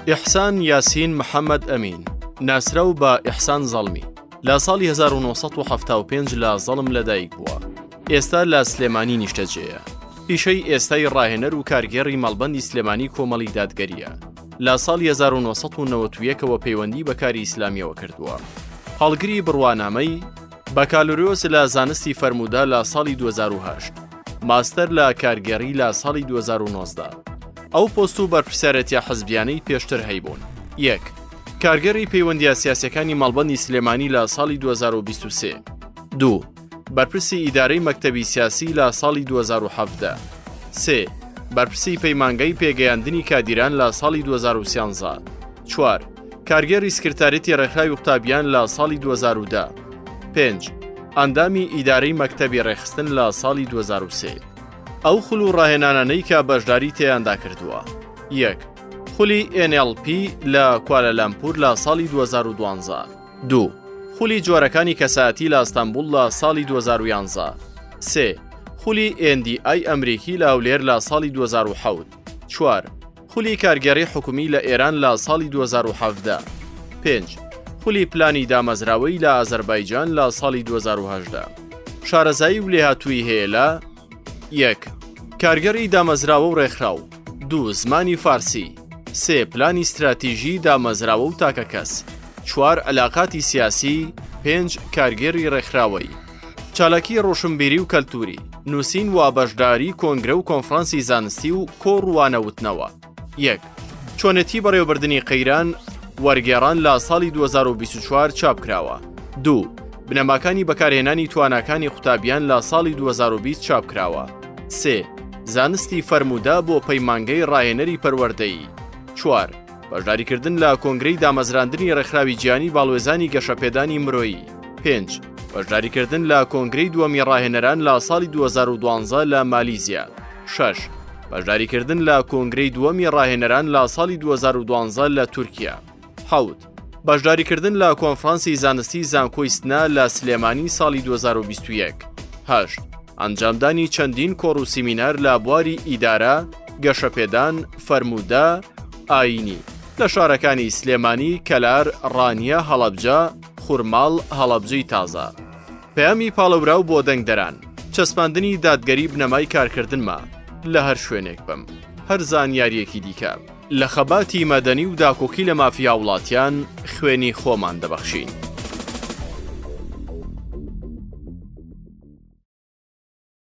ئیحسان یاسین محەممەد ئەمین ناسراو بە ئیحسان زەڵمی لە ساڵی 1975 لە زەڵم لەدایک بووە. ئێستا لە سلێمانی نیشتەجێیە. پیشەی ئێستای ڕاهێنەر و کارگێڕی مەڵبەندی سلێمانی کۆمەڵی دادگەریە. لە ساڵی 1991ەوە پەیوەندی بە کاری ئیسلامیەوە کردووە. هەڵگری بڕوانامەی بەکالۆریۆس لە زانستی فەرموودا لە ساڵی 2008. ماستەر لە کارگێڕی لە ساڵی 2019. ئەو پۆست و بەرپرسیارەتیە حەزبیانەی پێشتر هەیبوون. 1. کارگەڕی پەیوەندیە سیاسیەکانی مەڵبەندی سلێمانی لە ساڵی 2023. 2. بەرپرسی ئیدارەی مەکتەبی سیاسی لە ساڵی 2017. 3. بەرپرسی پەیمانگەی پێگەیاندنی کادیران لە ساڵی 2013. 4. کارگێڕی سکرتارێتی ڕێکخراوی قوتابیان لە ساڵی 2010. 5. ئەندامی ئیدارەی مەکتەبی ڕێخستن لە ساڵی 2003. ئەو خول و ڕاهێنانانەی کە بەشداری تێیاندا کردووە. 1. خولی NLP لە کوالالەمپور لە ساڵی 2012. 2. خولی جۆرەکانی کەسایەتی لە ئەستەمبوڵ لە ساڵی 2011. 3. خولی NDI ئەمریکی لە هەولێر لە ساڵی 2007. 4. خولی کارگێڕی حکومی لە ئێران لە ساڵی 2017. 5. خولی پلانی دامەزراوەی لە ئازەربایجان لە ساڵی 2018. شارەزایی و لێهاتووی هەیە لە 1. کارگەڕی دامەزراوە و ڕێکخراو. 2. زمانی فارسی. 3. پلانی استراتیژی دامەزراوە و تاکە کەس. 4. علاقاتی سیاسی. 5. کارگێڕی ڕێکخراوەی. چالاکی ڕۆشنبیری و کەلتوری. نووسین و بەشداری کۆنگرە و کۆنفرانسی زانستی و کۆڕوانەوتنەوە. 1. چۆنێتی بەڕێوەبردننی قەیران وەرگێڕان لە ساڵی 2024 چاپکراوە. 2. بنەماکانی بەکارهێنانی تواناکانی قوتابیان لە ساڵی 2020 چاپکراوە. 3. زانستی فەرموودا بۆ پەیمانگەی ڕاهێنەری پەروەردەیی. 4. بەشداریکردن لە کۆنگرەی دامەزراندنی ڕێکخراوی گیانی باڵوێزانی گەشەپێدانی مرۆیی. 5. بەشداریکردن لە کۆنگرەی دووەمی ڕاهێنەران لە ساڵی 2012 لە مالیزیا. 6. بەشداریکردن لە کۆنگرەی دووەمی ڕاهێنەران لە ساڵی 2012 لە تورکیا. 7. بەشداریکردن لە کۆنفرانسی زانستی زانکۆی سنا لە سلێمانی ساڵی 2021. 8. ئەنجامدانی چەندین کۆڕ و سیمینار لە بواری ئیدارە، گەشەپێدان، فەرموودا، ئاینی لە شارەکانی سلێمانی، کەلار، ڕانیە، هەڵەبجە، خوورماڵ، هەڵەبجەی تازە. پەیامی پاڵەوراو بۆ دەنگدەران. چەسپاندنی دادگەری بنەمای کارکردنمە لە هەر شوێنێک بم. هەر زانیاریەکی دیکە. لە خەباتی مەدەنی و داکۆکی لە مافیا وڵاتیان خوێنی خۆمان دەبەخشین.